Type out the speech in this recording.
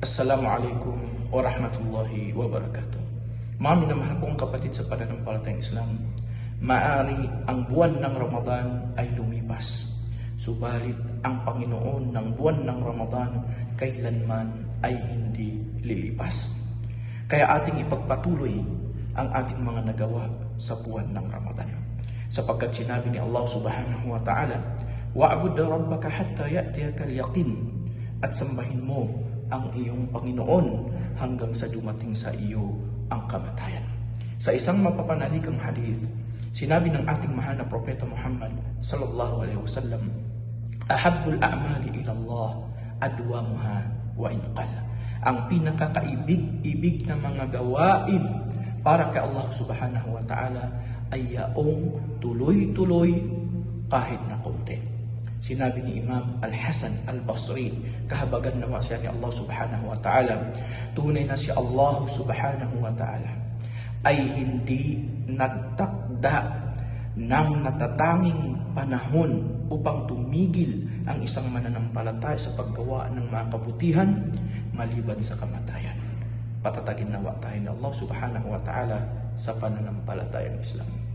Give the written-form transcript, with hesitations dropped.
Assalamualaikum warahmatullahi wabarakatuh. Mga minamahal kong kapatid sa pananampalatayang Islam, maaari ang buwan ng Ramadan ay lumipas. Subalit ang Panginoon ng buwan ng Ramadan kailanman ay hindi lilipas. Kaya ating ipagpatuloy ang ating mga nagawa sa buwan ng Ramadan. Sapagkat sinabi ni Allah subhanahu wa ta'ala, "Wa'bud rabbaka hatta ya'tiyaka al-yaqin." At sambahin mo ang iyong Panginoon hanggang sa dumating sa iyo ang kamatayan. Sa isang mapapanaligang hadith, sinabi ng ating mahal na propeta Muhammad sallallahu alaihi wasallam, "Ahabbul a'mali ila Allah adwamuha wa in qalla." Ang pinakakaibig-ibig na mga gawain para kay Allah subhanahu wa ta'ala ay yaong tuloy-tuloy kahit na konti. Sinabi ni Imam Al-Hasan Al-Basri, kahabagan nawa siya ni Allah subhanahu wa ta'ala, tunay na si Allah subhanahu wa ta'ala ay hindi nagtakda ng natatanging panahon upang tumigil ang isang mananampalataya sa paggawa ng mga kabutihan maliban sa kamatayan. Patatagin nawa tayo ni Allah subhanahu wa ta'ala sa pananampalatayang Islam.